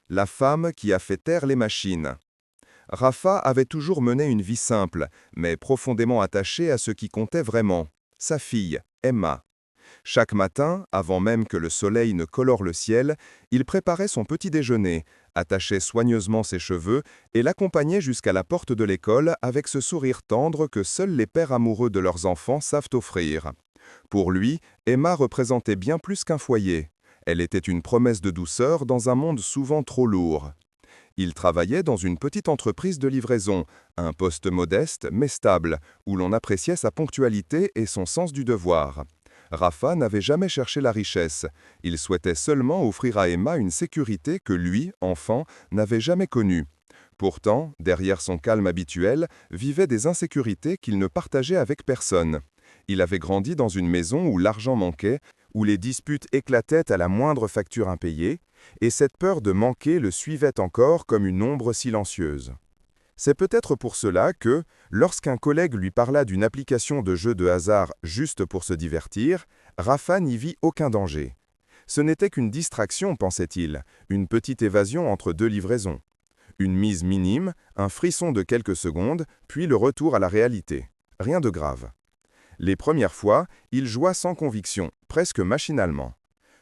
la femme qui a fait taire les machines. Rafa avait toujours mené une vie simple, mais profondément attachée à ce qui comptait vraiment, sa fille, Emma. Chaque matin, avant même que le soleil ne colore le ciel, il préparait son petit déjeuner, attachait soigneusement ses cheveux et l'accompagnait jusqu'à la porte de l'école avec ce sourire tendre que seuls les pères amoureux de leurs enfants savent offrir. Pour lui, Emma représentait bien plus qu'un foyer. Elle était une promesse de douceur dans un monde souvent trop lourd. Il travaillait dans une petite entreprise de livraison, un poste modeste mais stable, où l'on appréciait sa ponctualité et son sens du devoir. Rafa n'avait jamais cherché la richesse. Il souhaitait seulement offrir à Emma une sécurité que lui, enfant, n'avait jamais connue. Pourtant, derrière son calme habituel, vivaient des insécurités qu'il ne partageait avec personne. Il avait grandi dans une maison où l'argent manquait, où les disputes éclataient à la moindre facture impayée, et cette peur de manquer le suivait encore comme une ombre silencieuse. C'est peut-être pour cela que, lorsqu'un collègue lui parla d'une application de jeu de hasard juste pour se divertir, Rafa n'y vit aucun danger. Ce n'était qu'une distraction, pensait-il, une petite évasion entre deux livraisons. Une mise minime, un frisson de quelques secondes, puis le retour à la réalité. Rien de grave. Les premières fois, il joua sans conviction, presque machinalement.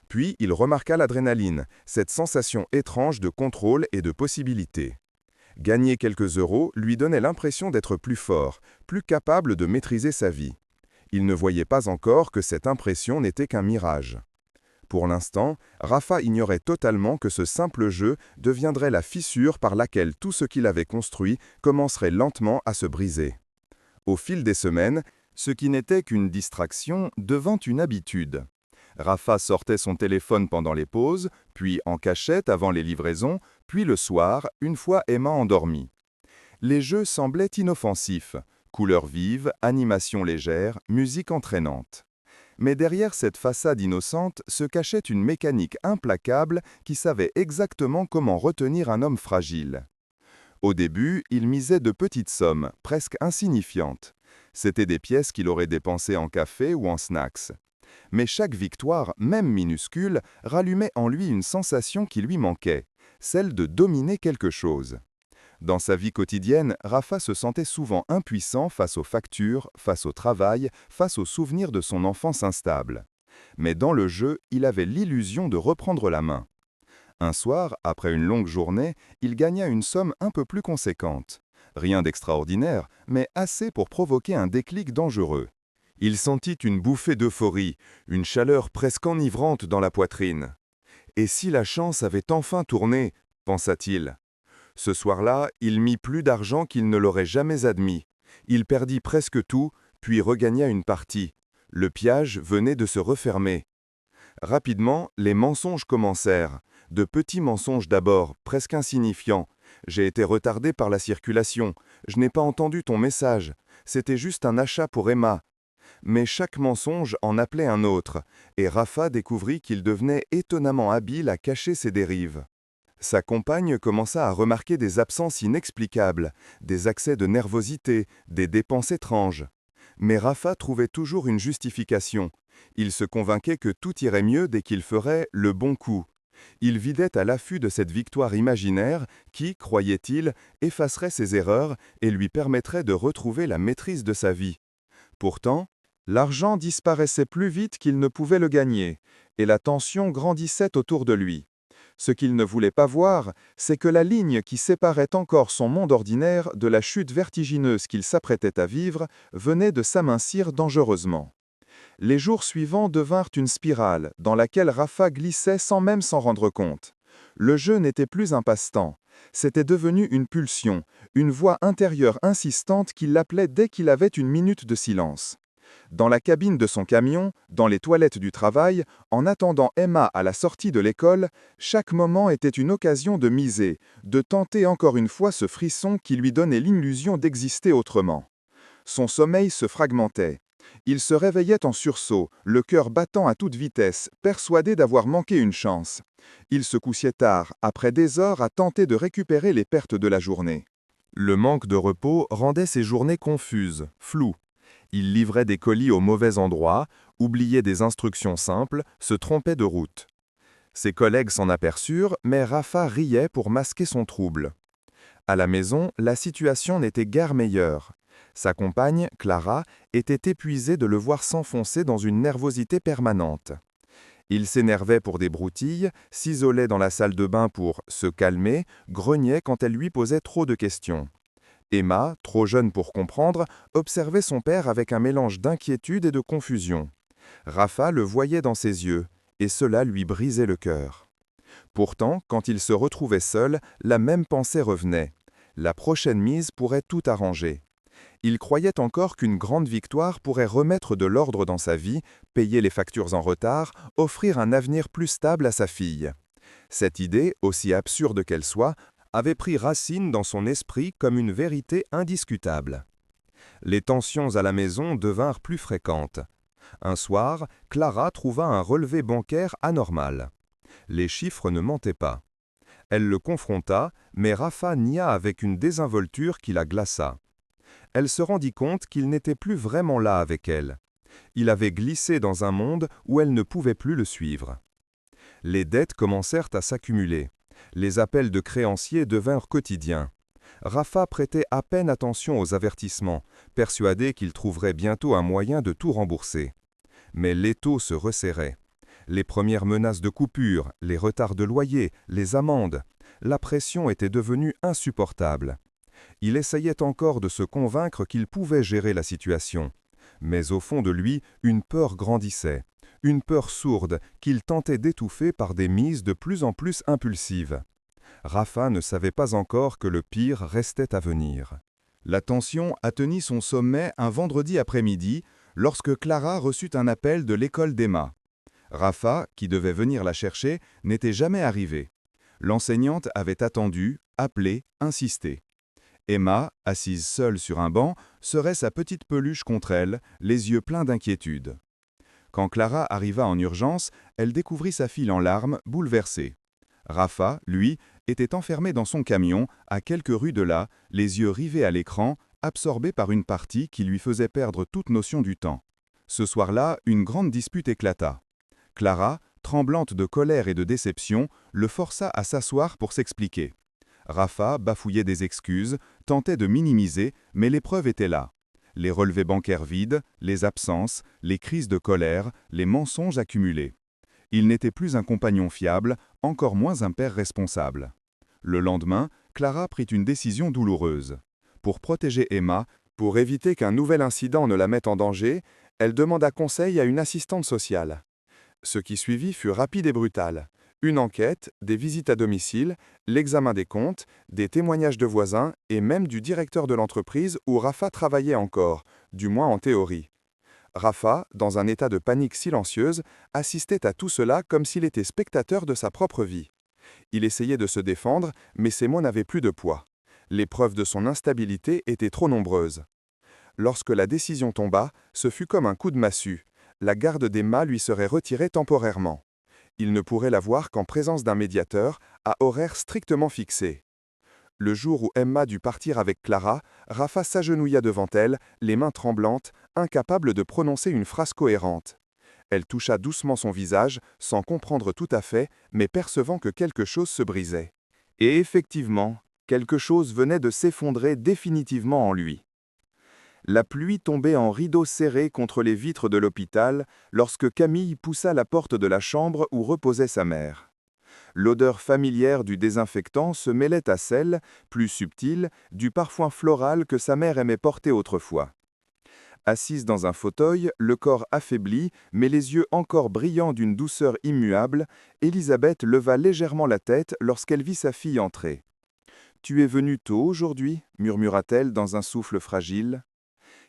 Puis il remarqua l'adrénaline, cette sensation étrange de contrôle et de possibilité. Gagner quelques euros lui donnait l'impression d'être plus fort, plus capable de maîtriser sa vie. Il ne voyait pas encore que cette impression n'était qu'un mirage. Pour l'instant, Rafa ignorait totalement que ce simple jeu deviendrait la fissure par laquelle tout ce qu'il avait construit commencerait lentement à se briser. Au fil des semaines, ce qui n'était qu'une distraction devint une habitude. Rafa sortait son téléphone pendant les pauses, puis en cachette avant les livraisons, puis le soir, une fois Emma endormie. Les jeux semblaient inoffensifs, couleurs vives, animations légères, musique entraînante. Mais derrière cette façade innocente se cachait une mécanique implacable qui savait exactement comment retenir un homme fragile. Au début, il misait de petites sommes, presque insignifiantes. C'étaient des pièces qu'il aurait dépensées en café ou en snacks. Mais chaque victoire, même minuscule, rallumait en lui une sensation qui lui manquait, celle de dominer quelque chose. Dans sa vie quotidienne, Rafa se sentait souvent impuissant face aux factures, face au travail, face aux souvenirs de son enfance instable. Mais dans le jeu, il avait l'illusion de reprendre la main. Un soir, après une longue journée, il gagna une somme un peu plus conséquente. Rien d'extraordinaire, mais assez pour provoquer un déclic dangereux. Il sentit une bouffée d'euphorie, une chaleur presque enivrante dans la poitrine. « Et si la chance avait enfin tourné ?» pensa-t-il. Ce soir-là, il mit plus d'argent qu'il ne l'aurait jamais admis. Il perdit presque tout, puis regagna une partie. Le piège venait de se refermer. Rapidement, les mensonges commencèrent. De petits mensonges d'abord, presque insignifiants. « J'ai été retardé par la circulation. Je n'ai pas entendu ton message. C'était juste un achat pour Emma. » Mais chaque mensonge en appelait un autre, et Rafa découvrit qu'il devenait étonnamment habile à cacher ses dérives. Sa compagne commença à remarquer des absences inexplicables, des accès de nervosité, des dépenses étranges. Mais Rafa trouvait toujours une justification. Il se convainquait que tout irait mieux dès qu'il ferait le bon coup. Il vidait à l'affût de cette victoire imaginaire qui, croyait-il, effacerait ses erreurs et lui permettrait de retrouver la maîtrise de sa vie. Pourtant, l'argent disparaissait plus vite qu'il ne pouvait le gagner, et la tension grandissait autour de lui. Ce qu'il ne voulait pas voir, c'est que la ligne qui séparait encore son monde ordinaire de la chute vertigineuse qu'il s'apprêtait à vivre venait de s'amincir dangereusement. Les jours suivants devinrent une spirale, dans laquelle Rafa glissait sans même s'en rendre compte. Le jeu n'était plus un passe-temps, c'était devenu une pulsion, une voix intérieure insistante qui l'appelait dès qu'il avait une minute de silence. Dans la cabine de son camion, dans les toilettes du travail, en attendant Emma à la sortie de l'école, chaque moment était une occasion de miser, de tenter encore une fois ce frisson qui lui donnait l'illusion d'exister autrement. Son sommeil se fragmentait. Il se réveillait en sursaut, le cœur battant à toute vitesse, persuadé d'avoir manqué une chance. Il se couchait tard, après des heures à tenter de récupérer les pertes de la journée. Le manque de repos rendait ses journées confuses, floues. Il livrait des colis au mauvais endroit, oubliait des instructions simples, se trompait de route. Ses collègues s'en aperçurent, mais Rafa riait pour masquer son trouble. À la maison, la situation n'était guère meilleure. Sa compagne, Clara, était épuisée de le voir s'enfoncer dans une nervosité permanente. Il s'énervait pour des broutilles, s'isolait dans la salle de bain pour se calmer, grognait quand elle lui posait trop de questions. Emma, trop jeune pour comprendre, observait son père avec un mélange d'inquiétude et de confusion. Rafa le voyait dans ses yeux, et cela lui brisait le cœur. Pourtant, quand il se retrouvait seul, la même pensée revenait. La prochaine mise pourrait tout arranger. Il croyait encore qu'une grande victoire pourrait remettre de l'ordre dans sa vie, payer les factures en retard, offrir un avenir plus stable à sa fille. Cette idée, aussi absurde qu'elle soit, avait pris racine dans son esprit comme une vérité indiscutable. Les tensions à la maison devinrent plus fréquentes. Un soir, Clara trouva un relevé bancaire anormal. Les chiffres ne mentaient pas. Elle le confronta, mais Rafa nia avec une désinvolture qui la glaça. Elle se rendit compte qu'il n'était plus vraiment là avec elle. Il avait glissé dans un monde où elle ne pouvait plus le suivre. Les dettes commencèrent à s'accumuler. Les appels de créanciers devinrent quotidiens. Rafa prêtait à peine attention aux avertissements, persuadé qu'il trouverait bientôt un moyen de tout rembourser. Mais l'étau se resserrait. Les premières menaces de coupure, les retards de loyer, les amendes, la pression était devenue insupportable. Il essayait encore de se convaincre qu'il pouvait gérer la situation. Mais au fond de lui, une peur grandissait, une peur sourde qu'il tentait d'étouffer par des mises de plus en plus impulsives. Rafa ne savait pas encore que le pire restait à venir. La tension atteignit son sommet un vendredi après-midi, lorsque Clara reçut un appel de l'école d'Emma. Rafa, qui devait venir la chercher, n'était jamais arrivé. L'enseignante avait attendu, appelé, insisté. Emma, assise seule sur un banc, serrait sa petite peluche contre elle, les yeux pleins d'inquiétude. Quand Clara arriva en urgence, elle découvrit sa fille en larmes, bouleversée. Rafa, lui, était enfermé dans son camion, à quelques rues de là, les yeux rivés à l'écran, absorbé par une partie qui lui faisait perdre toute notion du temps. Ce soir-là, une grande dispute éclata. Clara, tremblante de colère et de déception, le força à s'asseoir pour s'expliquer. Rafa bafouillait des excuses, tentait de minimiser, mais les preuves étaient là. Les relevés bancaires vides, les absences, les crises de colère, les mensonges accumulés. Il n'était plus un compagnon fiable, encore moins un père responsable. Le lendemain, Clara prit une décision douloureuse. Pour protéger Emma, pour éviter qu'un nouvel incident ne la mette en danger, elle demanda conseil à une assistante sociale. Ce qui suivit fut rapide et brutal. Une enquête, des visites à domicile, l'examen des comptes, des témoignages de voisins et même du directeur de l'entreprise où Rafa travaillait encore, du moins en théorie. Rafa, dans un état de panique silencieuse, assistait à tout cela comme s'il était spectateur de sa propre vie. Il essayait de se défendre, mais ses mots n'avaient plus de poids. Les preuves de son instabilité étaient trop nombreuses. Lorsque la décision tomba, ce fut comme un coup de massue. La garde d'Emma lui serait retirée temporairement. Il ne pourrait la voir qu'en présence d'un médiateur, à horaire strictement fixé. Le jour où Emma dut partir avec Clara, Rafa s'agenouilla devant elle, les mains tremblantes, incapable de prononcer une phrase cohérente. Elle toucha doucement son visage, sans comprendre tout à fait, mais percevant que quelque chose se brisait. Et effectivement, quelque chose venait de s'effondrer définitivement en lui. La pluie tombait en rideaux serrés contre les vitres de l'hôpital lorsque Camille poussa la porte de la chambre où reposait sa mère. L'odeur familière du désinfectant se mêlait à celle, plus subtile, du parfum floral que sa mère aimait porter autrefois. Assise dans un fauteuil, le corps affaibli, mais les yeux encore brillants d'une douceur immuable, Élisabeth leva légèrement la tête lorsqu'elle vit sa fille entrer. « Tu es venue tôt aujourd'hui » murmura-t-elle dans un souffle fragile.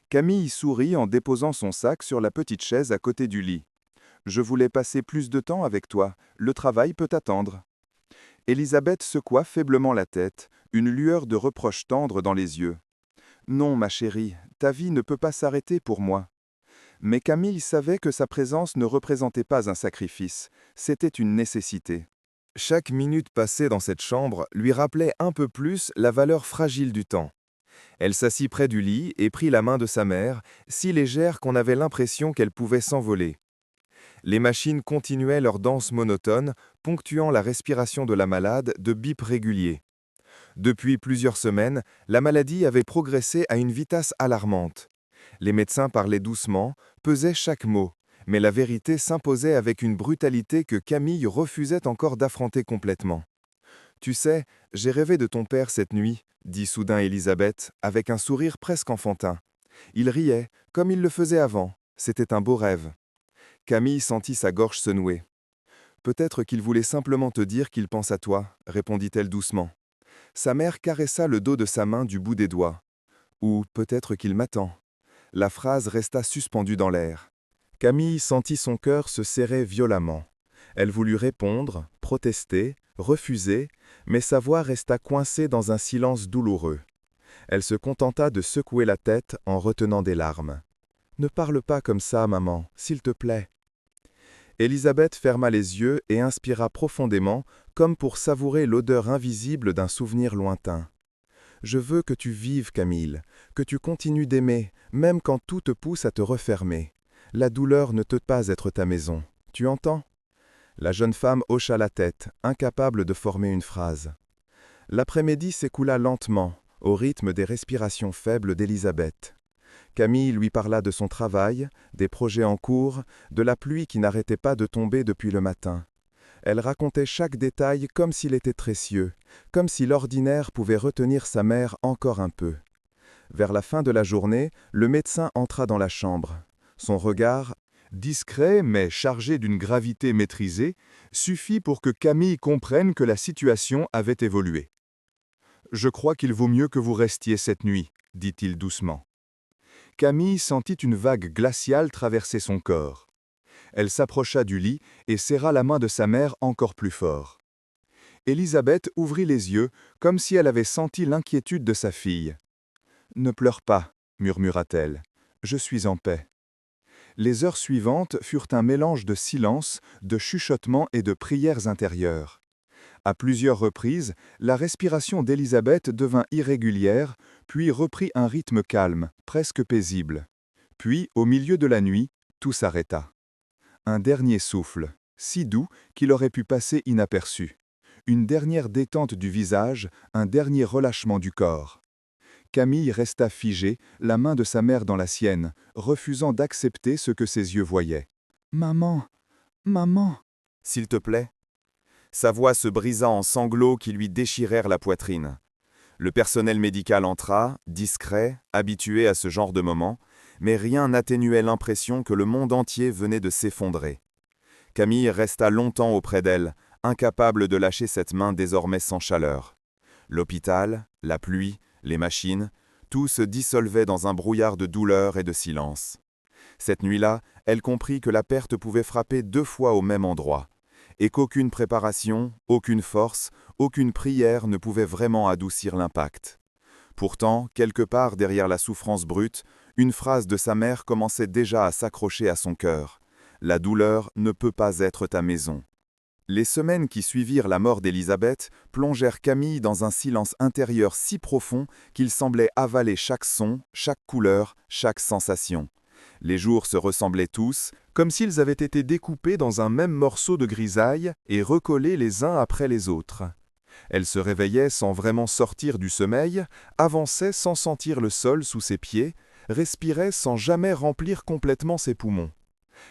Camille sourit en déposant son sac sur la petite chaise à côté du lit. « Je voulais passer plus de temps avec toi. Le travail peut attendre. » Élisabeth secoua faiblement la tête, une lueur de reproche tendre dans les yeux. « Non, ma chérie, ta vie ne peut pas s'arrêter pour moi. » Mais Camille savait que sa présence ne représentait pas un sacrifice, c'était une nécessité. Chaque minute passée dans cette chambre lui rappelait un peu plus la valeur fragile du temps. Elle s'assit près du lit et prit la main de sa mère, si légère qu'on avait l'impression qu'elle pouvait s'envoler. Les machines continuaient leur danse monotone, ponctuant la respiration de la malade de bips réguliers. Depuis plusieurs semaines, la maladie avait progressé à une vitesse alarmante. Les médecins parlaient doucement, pesaient chaque mot, mais la vérité s'imposait avec une brutalité que Camille refusait encore d'affronter complètement. « Tu sais, j'ai rêvé de ton père cette nuit », dit soudain Élisabeth, avec un sourire presque enfantin. Il riait, comme il le faisait avant. C'était un beau rêve. Camille sentit sa gorge se nouer. « Peut-être qu'il voulait simplement te dire qu'il pense à toi », répondit-elle doucement. Sa mère caressa le dos de sa main du bout des doigts. « Ou peut-être qu'il m'attend ». La phrase resta suspendue dans l'air. Camille sentit son cœur se serrer violemment. Elle voulut répondre, protester, refuser, mais sa voix resta coincée dans un silence douloureux. Elle se contenta de secouer la tête en retenant des larmes. « Ne parle pas comme ça, maman, s'il te plaît. » Élisabeth ferma les yeux et inspira profondément, comme pour savourer l'odeur invisible d'un souvenir lointain. « Je veux que tu vives, Camille, que tu continues d'aimer, même quand tout te pousse à te refermer. La douleur ne peut pas être ta maison. Tu entends ?» La jeune femme hocha la tête, incapable de former une phrase. L'après-midi s'écoula lentement, au rythme des respirations faibles d'Élisabeth. Camille lui parla de son travail, des projets en cours, de la pluie qui n'arrêtait pas de tomber depuis le matin. Elle racontait chaque détail comme s'il était précieux, comme si l'ordinaire pouvait retenir sa mère encore un peu. Vers la fin de la journée, le médecin entra dans la chambre. Son regard, discret mais chargé d'une gravité maîtrisée, suffit pour que Camille comprenne que la situation avait évolué. « Je crois qu'il vaut mieux que vous restiez cette nuit, » dit-il doucement. Camille sentit une vague glaciale traverser son corps. Elle s'approcha du lit et serra la main de sa mère encore plus fort. Élisabeth ouvrit les yeux comme si elle avait senti l'inquiétude de sa fille. « Ne pleure pas, » murmura-t-elle. « Je suis en paix. » Les heures suivantes furent un mélange de silence, de chuchotements et de prières intérieures. À plusieurs reprises, la respiration d'Élisabeth devint irrégulière, puis reprit un rythme calme, presque paisible. Puis, au milieu de la nuit, tout s'arrêta. Un dernier souffle, si doux qu'il aurait pu passer inaperçu. Une dernière détente du visage, un dernier relâchement du corps. Camille resta figée, la main de sa mère dans la sienne, refusant d'accepter ce que ses yeux voyaient. « Maman, maman, s'il te plaît ?» Sa voix se brisa en sanglots qui lui déchirèrent la poitrine. Le personnel médical entra, discret, habitué à ce genre de moment, mais rien n'atténuait l'impression que le monde entier venait de s'effondrer. Camille resta longtemps auprès d'elle, incapable de lâcher cette main désormais sans chaleur. L'hôpital, la pluie, les machines, tout se dissolvait dans un brouillard de douleur et de silence. Cette nuit-là, elle comprit que la perte pouvait frapper 2 fois au même endroit, et qu'aucune préparation, aucune force, aucune prière ne pouvait vraiment adoucir l'impact. Pourtant, quelque part derrière la souffrance brute, une phrase de sa mère commençait déjà à s'accrocher à son cœur. « La douleur ne peut pas être ta maison. » Les semaines qui suivirent la mort d'Élisabeth plongèrent Camille dans un silence intérieur si profond qu'il semblait avaler chaque son, chaque couleur, chaque sensation. Les jours se ressemblaient tous, comme s'ils avaient été découpés dans un même morceau de grisaille et recollés les uns après les autres. Elle se réveillait sans vraiment sortir du sommeil, avançait sans sentir le sol sous ses pieds, respirait sans jamais remplir complètement ses poumons.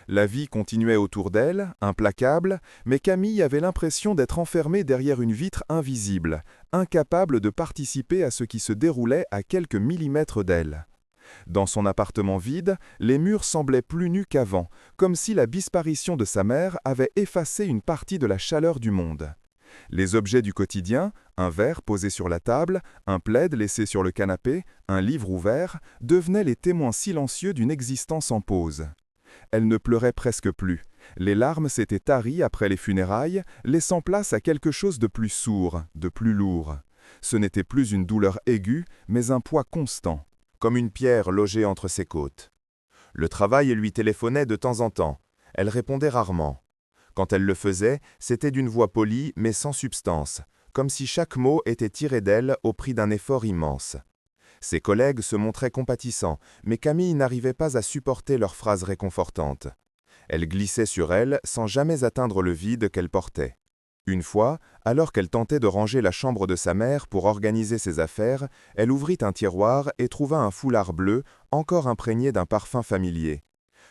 La vie continuait autour d'elle, implacable, mais Camille avait l'impression d'être enfermée derrière une vitre invisible, incapable de participer à ce qui se déroulait à quelques millimètres d'elle. Dans son appartement vide, les murs semblaient plus nus qu'avant, comme si la disparition de sa mère avait effacé une partie de la chaleur du monde. Les objets du quotidien, un verre posé sur la table, un plaid laissé sur le canapé, un livre ouvert, devenaient les témoins silencieux d'une existence en pause. Elle ne pleurait presque plus. Les larmes s'étaient taries après les funérailles, laissant place à quelque chose de plus sourd, de plus lourd. Ce n'était plus une douleur aiguë, mais un poids constant, comme une pierre logée entre ses côtes. Le travail lui téléphonait de temps en temps. Elle répondait rarement. Quand elle le faisait, c'était d'une voix polie mais sans substance, comme si chaque mot était tiré d'elle au prix d'un effort immense. Ses collègues se montraient compatissants, mais Camille n'arrivait pas à supporter leurs phrases réconfortantes. Elles glissaient sur elle sans jamais atteindre le vide qu'elle portait. Une fois, alors qu'elle tentait de ranger la chambre de sa mère pour organiser ses affaires, elle ouvrit un tiroir et trouva un foulard bleu, encore imprégné d'un parfum familier.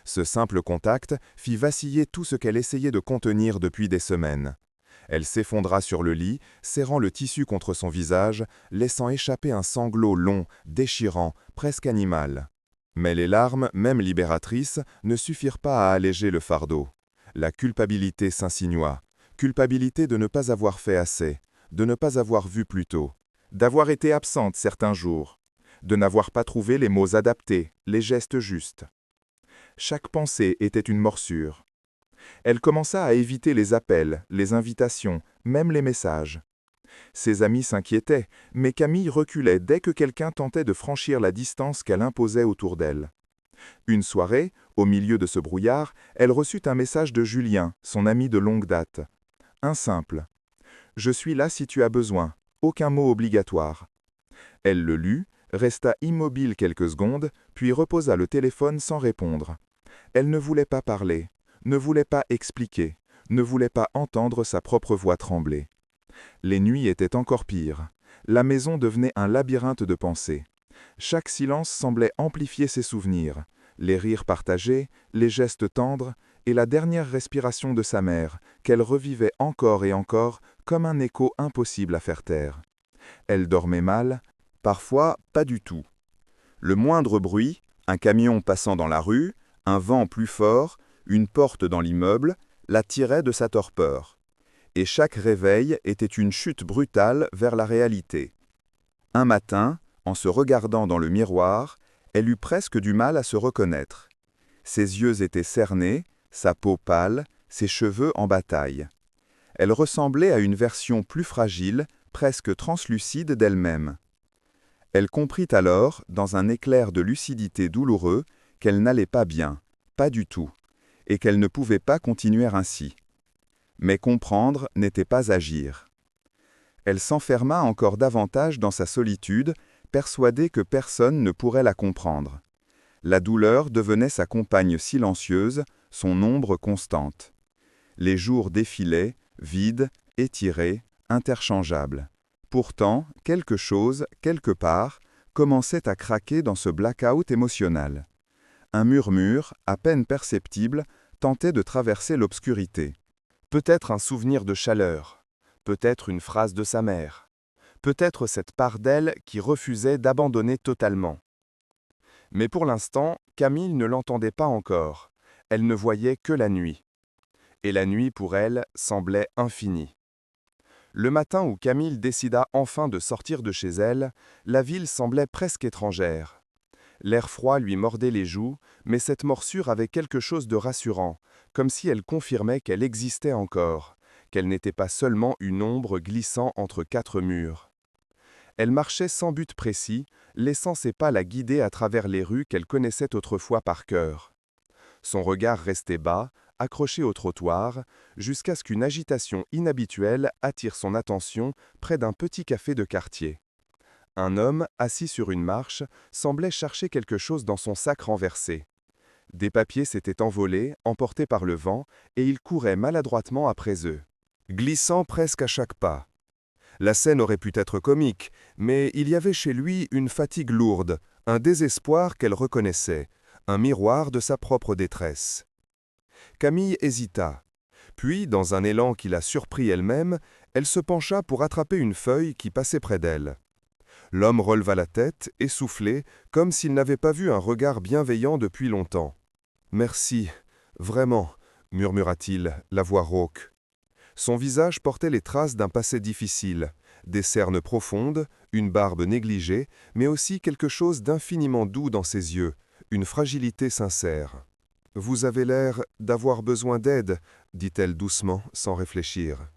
Ce simple contact fit vaciller tout ce qu'elle essayait de contenir depuis des semaines. Elle s'effondra sur le lit, serrant le tissu contre son visage, laissant échapper un sanglot long, déchirant, presque animal. Mais les larmes, même libératrices, ne suffirent pas à alléger le fardeau. La culpabilité s'insinua. Culpabilité de ne pas avoir fait assez, de ne pas avoir vu plus tôt, d'avoir été absente certains jours, de n'avoir pas trouvé les mots adaptés, les gestes justes. Chaque pensée était une morsure. Elle commença à éviter les appels, les invitations, même les messages. Ses amis s'inquiétaient, mais Camille reculait dès que quelqu'un tentait de franchir la distance qu'elle imposait autour d'elle. Une soirée, au milieu de ce brouillard, elle reçut un message de Julien, son ami de longue date. Un simple. « Je suis là si tu as besoin. Aucun mot obligatoire. » Elle le lut, resta immobile quelques secondes, puis reposa le téléphone sans répondre. Elle ne voulait pas parler, ne voulait pas expliquer, ne voulait pas entendre sa propre voix trembler. Les nuits étaient encore pires. La maison devenait un labyrinthe de pensées. Chaque silence semblait amplifier ses souvenirs. Les rires partagés, les gestes tendres, et la dernière respiration de sa mère, qu'elle revivait encore et encore comme un écho impossible à faire taire. Elle dormait mal, parfois pas du tout. Le moindre bruit, un camion passant dans la rue, un vent plus fort, une porte dans l'immeuble, la tirait de sa torpeur. Et chaque réveil était une chute brutale vers la réalité. Un matin, en se regardant dans le miroir, elle eut presque du mal à se reconnaître. Ses yeux étaient cernés, sa peau pâle, ses cheveux en bataille. Elle ressemblait à une version plus fragile, presque translucide d'elle-même. Elle comprit alors, dans un éclair de lucidité douloureux, qu'elle n'allait pas bien, pas du tout, et qu'elle ne pouvait pas continuer ainsi. Mais comprendre n'était pas agir. Elle s'enferma encore davantage dans sa solitude, persuadée que personne ne pourrait la comprendre. La douleur devenait sa compagne silencieuse, son ombre constante. Les jours défilaient, vides, étirés, interchangeables. Pourtant, quelque chose, quelque part, commençait à craquer dans ce blackout émotionnel. Un murmure, à peine perceptible, tentait de traverser l'obscurité. Peut-être un souvenir de chaleur, peut-être une phrase de sa mère, peut-être cette part d'elle qui refusait d'abandonner totalement. Mais pour l'instant, Camille ne l'entendait pas encore. Elle ne voyait que la nuit. Et la nuit, pour elle, semblait infinie. Le matin où Camille décida enfin de sortir de chez elle, la ville semblait presque étrangère. L'air froid lui mordait les joues, mais cette morsure avait quelque chose de rassurant, comme si elle confirmait qu'elle existait encore, qu'elle n'était pas seulement une ombre glissant entre quatre murs. Elle marchait sans but précis, laissant ses pas la guider à travers les rues qu'elle connaissait autrefois par cœur. Son regard restait bas, accroché au trottoir, jusqu'à ce qu'une agitation inhabituelle attire son attention près d'un petit café de quartier. Un homme, assis sur une marche, semblait chercher quelque chose dans son sac renversé. Des papiers s'étaient envolés, emportés par le vent, et il courait maladroitement après eux, glissant presque à chaque pas. La scène aurait pu être comique, mais il y avait chez lui une fatigue lourde, un désespoir qu'elle reconnaissait, un miroir de sa propre détresse. Camille hésita. Puis, dans un élan qui la surprit elle-même, elle se pencha pour attraper une feuille qui passait près d'elle. L'homme releva la tête, essoufflé, comme s'il n'avait pas vu un regard bienveillant depuis longtemps. « Merci, vraiment », murmura-t-il, la voix rauque. Son visage portait les traces d'un passé difficile, des cernes profondes, une barbe négligée, mais aussi quelque chose d'infiniment doux dans ses yeux, une fragilité sincère. « Vous avez l'air d'avoir besoin d'aide, » dit-elle doucement, sans réfléchir.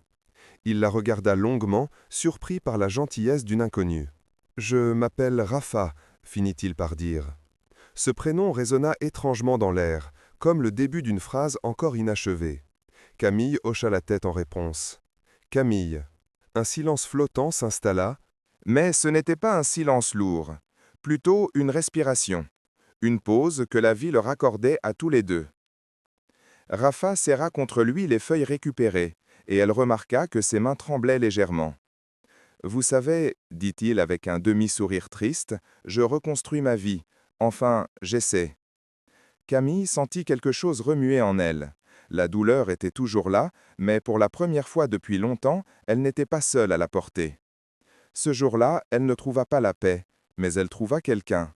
Il la regarda longuement, surpris par la gentillesse d'une inconnue. « Je m'appelle Rafa, » finit-il par dire. Ce prénom résonna étrangement dans l'air, comme le début d'une phrase encore inachevée. Camille hocha la tête en réponse. « Camille. » Un silence flottant s'installa, mais ce n'était pas un silence lourd, plutôt une respiration, une pause que la vie leur accordait à tous les deux. Rafa serra contre lui les feuilles récupérées, et elle remarqua que ses mains tremblaient légèrement. Vous savez, dit-il avec un demi-sourire triste, je reconstruis ma vie. Enfin, j'essaie. Camille sentit quelque chose remuer en elle. La douleur était toujours là, mais pour la première fois depuis longtemps, elle n'était pas seule à la porter. Ce jour-là, elle ne trouva pas la paix, mais elle trouva quelqu'un.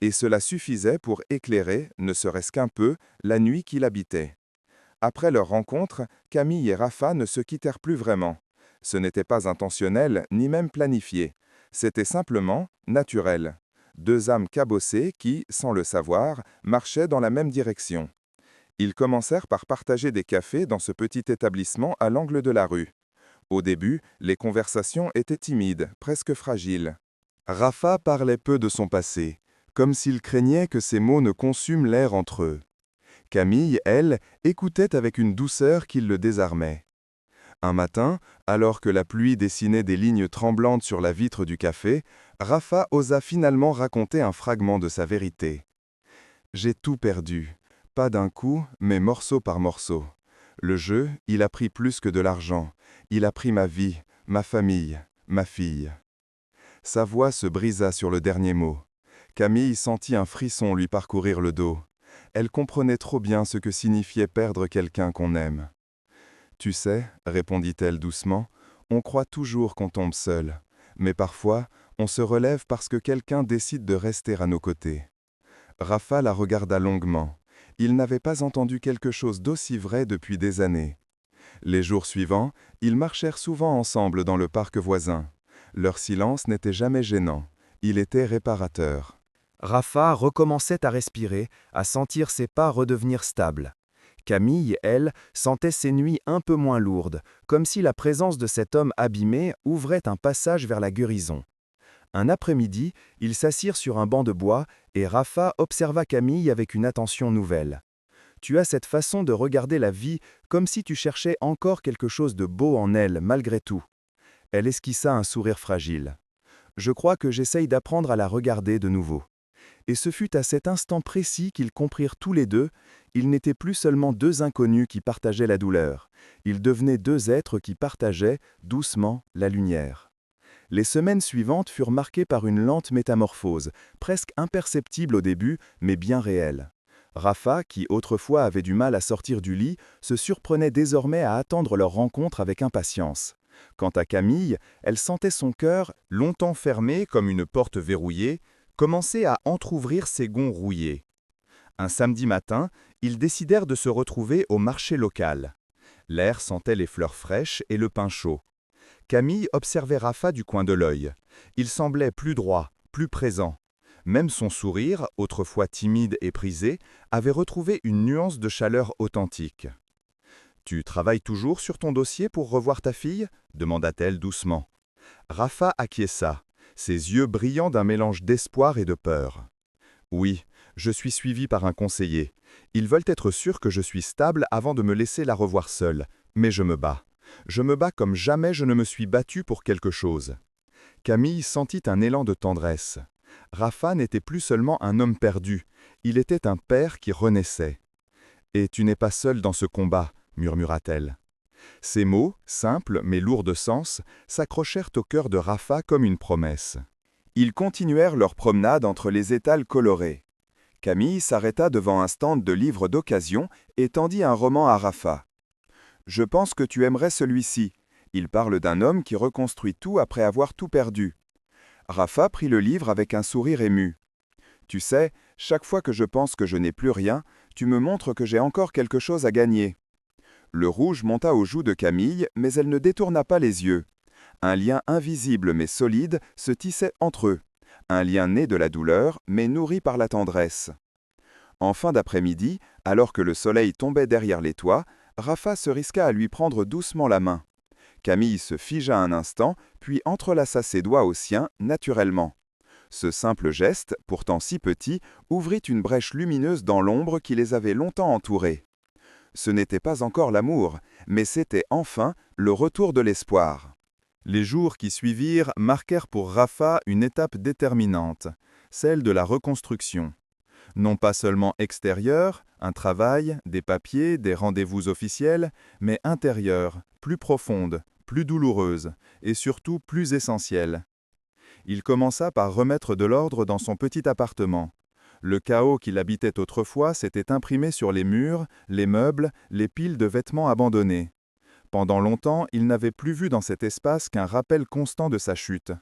Et cela suffisait pour éclairer, ne serait-ce qu'un peu, la nuit qui l'habitait. Après leur rencontre, Camille et Rafa ne se quittèrent plus vraiment. Ce n'était pas intentionnel, ni même planifié. C'était simplement naturel. Deux âmes cabossées qui, sans le savoir, marchaient dans la même direction. Ils commencèrent par partager des cafés dans ce petit établissement à l'angle de la rue. Au début, les conversations étaient timides, presque fragiles. Rafa parlait peu de son passé, comme s'il craignait que ses mots ne consument l'air entre eux. Camille, elle, écoutait avec une douceur qui le désarmait. Un matin, alors que la pluie dessinait des lignes tremblantes sur la vitre du café, Rafa osa finalement raconter un fragment de sa vérité. « J'ai tout perdu, pas d'un coup, mais morceau par morceau. Le jeu, il a pris plus que de l'argent. Il a pris ma vie, ma famille, ma fille. » Sa voix se brisa sur le dernier mot. Camille sentit un frisson lui parcourir le dos. Elle comprenait trop bien ce que signifiait perdre quelqu'un qu'on aime. « Tu sais, répondit-elle doucement, on croit toujours qu'on tombe seul. Mais parfois, on se relève parce que quelqu'un décide de rester à nos côtés. » Rafa la regarda longuement. Il n'avait pas entendu quelque chose d'aussi vrai depuis des années. Les jours suivants, ils marchèrent souvent ensemble dans le parc voisin. Leur silence n'était jamais gênant. Il était réparateur. Rafa recommençait à respirer, à sentir ses pas redevenir stables. Camille, elle, sentait ses nuits un peu moins lourdes, comme si la présence de cet homme abîmé ouvrait un passage vers la guérison. Un après-midi, ils s'assirent sur un banc de bois et Rafa observa Camille avec une attention nouvelle. « Tu as cette façon de regarder la vie comme si tu cherchais encore quelque chose de beau en elle, malgré tout. » Elle esquissa un sourire fragile. « Je crois que j'essaye d'apprendre à la regarder de nouveau. » Et ce fut à cet instant précis qu'ils comprirent tous les deux, ils n'étaient plus seulement deux inconnus qui partageaient la douleur, ils devenaient deux êtres qui partageaient, doucement, la lumière. Les semaines suivantes furent marquées par une lente métamorphose, presque imperceptible au début, mais bien réelle. Rafa, qui autrefois avait du mal à sortir du lit, se surprenait désormais à attendre leur rencontre avec impatience. Quant à Camille, elle sentait son cœur, longtemps fermé comme une porte verrouillée, commencer à entr'ouvrir ses gonds rouillés. Un samedi matin, ils décidèrent de se retrouver au marché local. L'air sentait les fleurs fraîches et le pain chaud. Camille observait Rafa du coin de l'œil. Il semblait plus droit, plus présent. Même son sourire, autrefois timide et prisé, avait retrouvé une nuance de chaleur authentique. « Tu travailles toujours sur ton dossier pour revoir ta fille ?» demanda-t-elle doucement. Rafa acquiesça, ses yeux brillant d'un mélange d'espoir et de peur. « Oui, je suis suivi par un conseiller. Ils veulent être sûrs que je suis stable avant de me laisser la revoir seule, mais je me bats. Je me bats comme jamais je ne me suis battu pour quelque chose. » Camille sentit un élan de tendresse. Rafa n'était plus seulement un homme perdu, il était un père qui renaissait. « Et tu n'es pas seul dans ce combat, » murmura-t-elle. Ces mots, simples mais lourds de sens, s'accrochèrent au cœur de Rafa comme une promesse. Ils continuèrent leur promenade entre les étals colorés. Camille s'arrêta devant un stand de livres d'occasion et tendit un roman à Rafa. « Je pense que tu aimerais celui-ci. Il parle d'un homme qui reconstruit tout après avoir tout perdu. » Rafa prit le livre avec un sourire ému. « Tu sais, chaque fois que je pense que je n'ai plus rien, tu me montres que j'ai encore quelque chose à gagner. » Le rouge monta aux joues de Camille, mais elle ne détourna pas les yeux. Un lien invisible mais solide se tissait entre eux. Un lien né de la douleur, mais nourri par la tendresse. En fin d'après-midi, alors que le soleil tombait derrière les toits, Rafa se risqua à lui prendre doucement la main. Camille se figea un instant, puis entrelaça ses doigts aux siens, naturellement. Ce simple geste, pourtant si petit, ouvrit une brèche lumineuse dans l'ombre qui les avait longtemps entourés. Ce n'était pas encore l'amour, mais c'était enfin le retour de l'espoir. Les jours qui suivirent marquèrent pour Rafa une étape déterminante, celle de la reconstruction. Non pas seulement extérieures, un travail, des papiers, des rendez-vous officiels, mais intérieures, plus profondes, plus douloureuses, et surtout plus essentielles. Il commença par remettre de l'ordre dans son petit appartement. Le chaos qu'il habitait autrefois s'était imprimé sur les murs, les meubles, les piles de vêtements abandonnés. Pendant longtemps, il n'avait plus vu dans cet espace qu'un rappel constant de sa chute.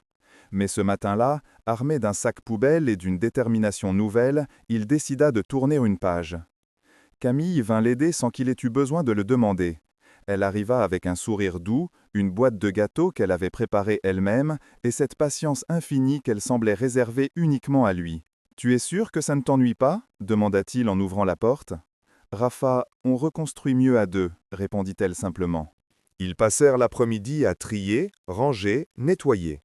Mais ce matin-là, armé d'un sac poubelle et d'une détermination nouvelle, il décida de tourner une page. Camille vint l'aider sans qu'il ait eu besoin de le demander. Elle arriva avec un sourire doux, une boîte de gâteaux qu'elle avait préparée elle-même, et cette patience infinie qu'elle semblait réserver uniquement à lui. « Tu es sûr que ça ne t'ennuie pas ?» demanda-t-il en ouvrant la porte. « Rafa, on reconstruit mieux à deux », répondit-elle simplement. Ils passèrent l'après-midi à trier, ranger, nettoyer.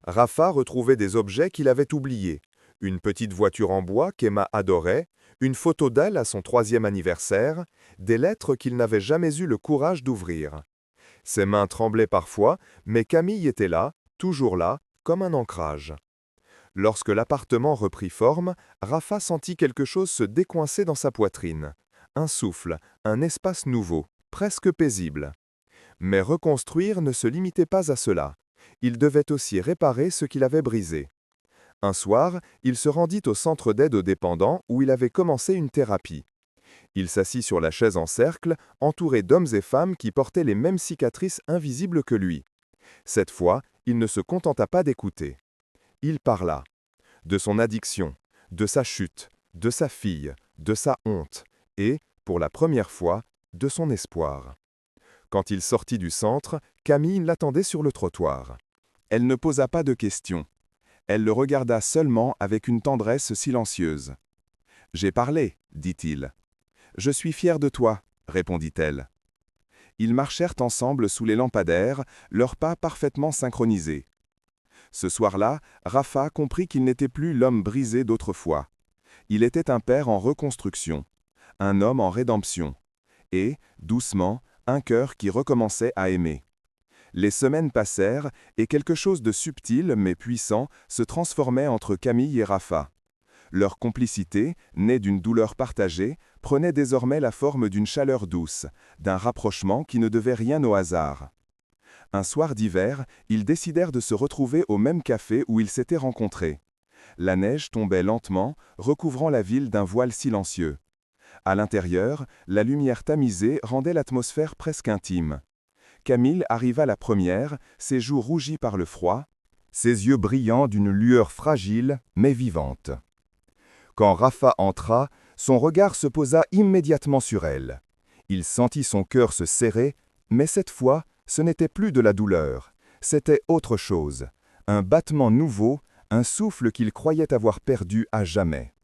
Rafa retrouvait des objets qu'il avait oubliés. Une petite voiture en bois qu'Emma adorait, une photo d'elle à son 3e anniversaire, des lettres qu'il n'avait jamais eu le courage d'ouvrir. Ses mains tremblaient parfois, mais Camille était là, toujours là, comme un ancrage. Lorsque l'appartement reprit forme, Rafa sentit quelque chose se décoincer dans sa poitrine. Un souffle, un espace nouveau, presque paisible. Mais reconstruire ne se limitait pas à cela. Il devait aussi réparer ce qu'il avait brisé. Un soir, il se rendit au centre d'aide aux dépendants où il avait commencé une thérapie. Il s'assit sur la chaise en cercle, entouré d'hommes et femmes qui portaient les mêmes cicatrices invisibles que lui. Cette fois, il ne se contenta pas d'écouter. Il parla. De son addiction, de sa chute, de sa fille, de sa honte et, pour la première fois, de son espoir. Quand il sortit du centre, Camille l'attendait sur le trottoir. Elle ne posa pas de questions. Elle le regarda seulement avec une tendresse silencieuse. « J'ai parlé, dit-il. « Je suis fier de toi, répondit-elle. Ils marchèrent ensemble sous les lampadaires, leurs pas parfaitement synchronisés. Ce soir-là, Rafa comprit qu'il n'était plus l'homme brisé d'autrefois. Il était un père en reconstruction, un homme en rédemption, et, doucement, un cœur qui recommençait à aimer. Les semaines passèrent, et quelque chose de subtil mais puissant se transformait entre Camille et Rafa. Leur complicité, née d'une douleur partagée, prenait désormais la forme d'une chaleur douce, d'un rapprochement qui ne devait rien au hasard. Un soir d'hiver, ils décidèrent de se retrouver au même café où ils s'étaient rencontrés. La neige tombait lentement, recouvrant la ville d'un voile silencieux. À l'intérieur, la lumière tamisée rendait l'atmosphère presque intime. Camille arriva la première, ses joues rougies par le froid, ses yeux brillants d'une lueur fragile mais vivante. Quand Rafa entra, son regard se posa immédiatement sur elle. Il sentit son cœur se serrer, mais cette fois, ce n'était plus de la douleur, c'était autre chose, un battement nouveau, un souffle qu'il croyait avoir perdu à jamais.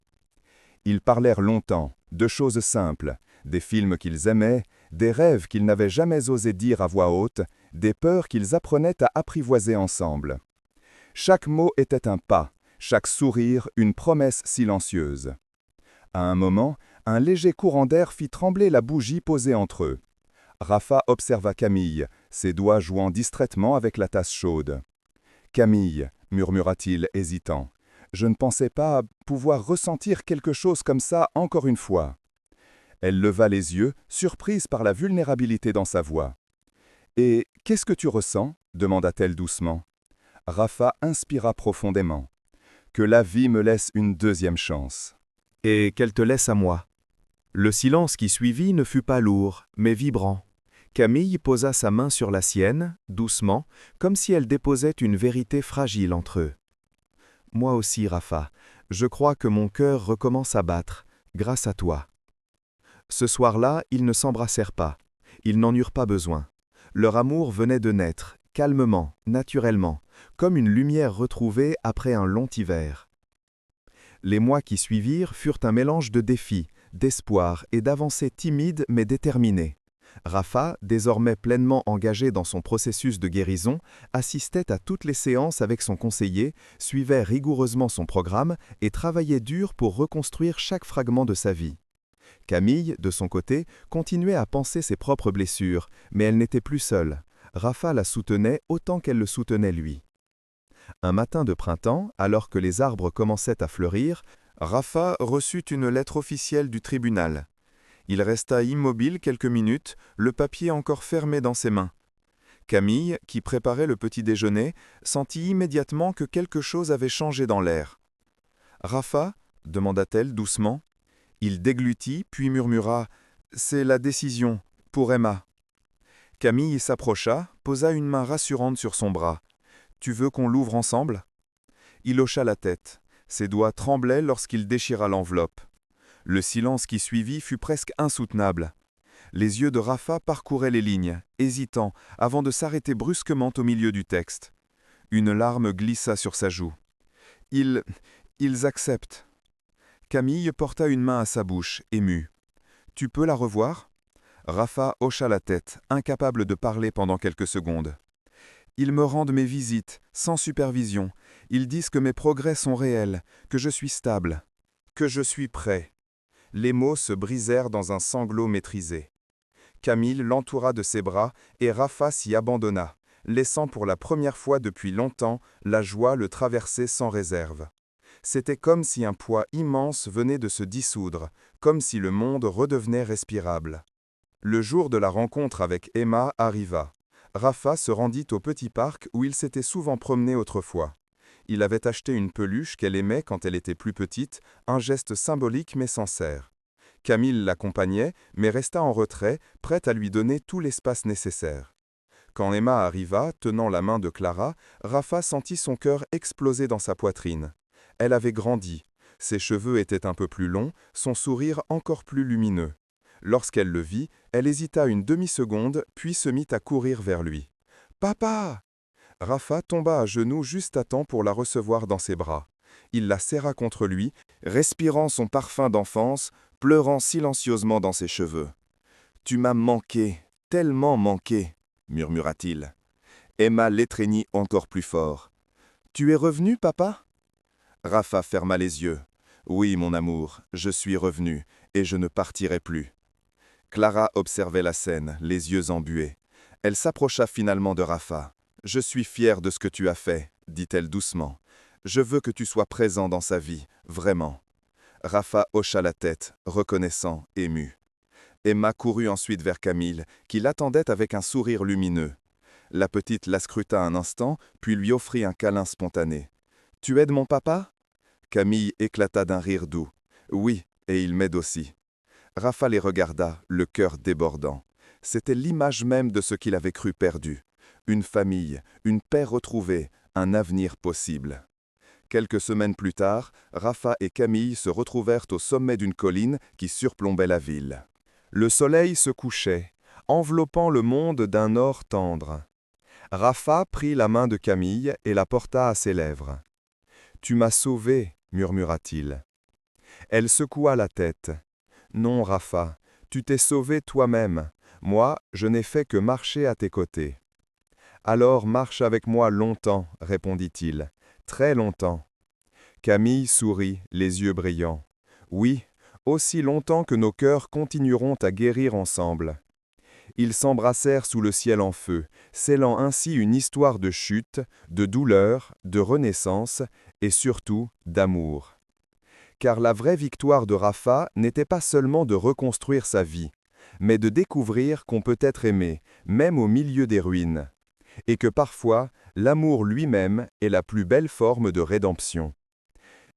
Ils parlèrent longtemps, de choses simples, des films qu'ils aimaient, des rêves qu'ils n'avaient jamais osé dire à voix haute, des peurs qu'ils apprenaient à apprivoiser ensemble. Chaque mot était un pas, chaque sourire une promesse silencieuse. À un moment, un léger courant d'air fit trembler la bougie posée entre eux. Rafa observa Camille, ses doigts jouant distraitement avec la tasse chaude. « Camille, murmura-t-il hésitant, je ne pensais pas pouvoir ressentir quelque chose comme ça encore une fois. » Elle leva les yeux, surprise par la vulnérabilité dans sa voix. « Et qu'est-ce que tu ressens ?» demanda-t-elle doucement. Rafa inspira profondément. « Que la vie me laisse une deuxième chance. »« Et qu'elle te laisse à moi. » Le silence qui suivit ne fut pas lourd, mais vibrant. Camille posa sa main sur la sienne, doucement, comme si elle déposait une vérité fragile entre eux. « Moi aussi, Rafa, je crois que mon cœur recommence à battre, grâce à toi. » Ce soir-là, ils ne s'embrassèrent pas. Ils n'en eurent pas besoin. Leur amour venait de naître, calmement, naturellement, comme une lumière retrouvée après un long hiver. Les mois qui suivirent furent un mélange de défis, d'espoir et d'avancées timides mais déterminées. Rafa, désormais pleinement engagé dans son processus de guérison, assistait à toutes les séances avec son conseiller, suivait rigoureusement son programme et travaillait dur pour reconstruire chaque fragment de sa vie. Camille, de son côté, continuait à panser ses propres blessures, mais elle n'était plus seule. Rafa la soutenait autant qu'elle le soutenait lui. Un matin de printemps, alors que les arbres commençaient à fleurir, Rafa reçut une lettre officielle du tribunal. Il resta immobile quelques minutes, le papier encore fermé dans ses mains. Camille, qui préparait le petit déjeuner, sentit immédiatement que quelque chose avait changé dans l'air. « Rafa » demanda-t-elle doucement. Il déglutit, puis murmura « C'est la décision, pour Emma. » Camille s'approcha, posa une main rassurante sur son bras. « Tu veux qu'on l'ouvre ensemble ?» Il hocha la tête. Ses doigts tremblaient lorsqu'il déchira l'enveloppe. Le silence qui suivit fut presque insoutenable. Les yeux de Rafa parcouraient les lignes, hésitant, avant de s'arrêter brusquement au milieu du texte. Une larme glissa sur sa joue. « Ils acceptent. » Camille porta une main à sa bouche, émue. « Tu peux la revoir ?» Rafa hocha la tête, incapable de parler pendant quelques secondes. « Ils me rendent mes visites, sans supervision. Ils disent que mes progrès sont réels, que je suis stable, que je suis prêt. » Les mots se brisèrent dans un sanglot maîtrisé. Camille l'entoura de ses bras et Rafa s'y abandonna, laissant pour la première fois depuis longtemps la joie le traverser sans réserve. C'était comme si un poids immense venait de se dissoudre, comme si le monde redevenait respirable. Le jour de la rencontre avec Emma arriva. Rafa se rendit au petit parc où il s'était souvent promené autrefois. Il avait acheté une peluche qu'elle aimait quand elle était plus petite, un geste symbolique mais sincère. Camille l'accompagnait, mais resta en retrait, prête à lui donner tout l'espace nécessaire. Quand Emma arriva, tenant la main de Clara, Rafa sentit son cœur exploser dans sa poitrine. Elle avait grandi. Ses cheveux étaient un peu plus longs, son sourire encore plus lumineux. Lorsqu'elle le vit, elle hésita une demi-seconde, puis se mit à courir vers lui. « Papa !» Rafa tomba à genoux juste à temps pour la recevoir dans ses bras. Il la serra contre lui, respirant son parfum d'enfance, pleurant silencieusement dans ses cheveux. « Tu m'as manqué, tellement manqué !» murmura-t-il. Emma l'étreignit encore plus fort. « Tu es revenu, papa ?» Rafa ferma les yeux. « Oui, mon amour, je suis revenu, et je ne partirai plus. » Clara observait la scène, les yeux embués. Elle s'approcha finalement de Rafa. « Je suis fière de ce que tu as fait, » dit-elle doucement. « Je veux que tu sois présent dans sa vie, vraiment. » Rafa hocha la tête, reconnaissant, ému. Emma courut ensuite vers Camille, qui l'attendait avec un sourire lumineux. La petite la scruta un instant, puis lui offrit un câlin spontané. « Tu aides mon papa ?» Camille éclata d'un rire doux. « Oui, et il m'aide aussi. » Rafa les regarda, le cœur débordant. C'était l'image même de ce qu'il avait cru perdu. Une famille, une paix retrouvée, un avenir possible. Quelques semaines plus tard, Rafa et Camille se retrouvèrent au sommet d'une colline qui surplombait la ville. Le soleil se couchait, enveloppant le monde d'un or tendre. Rafa prit la main de Camille et la porta à ses lèvres. « Tu m'as sauvé, » murmura-t-il. Elle secoua la tête. « Non, Rafa, tu t'es sauvé toi-même. Moi, je n'ai fait que marcher à tes côtés. »« Alors marche avec moi longtemps, » répondit-il. « Très longtemps. » Camille sourit, les yeux brillants. « Oui, aussi longtemps que nos cœurs continueront à guérir ensemble. » Ils s'embrassèrent sous le ciel en feu, scellant ainsi une histoire de chute, de douleur, de renaissance et surtout d'amour. Car la vraie victoire de Rafa n'était pas seulement de reconstruire sa vie, mais de découvrir qu'on peut être aimé, même au milieu des ruines, et que parfois, l'amour lui-même est la plus belle forme de rédemption.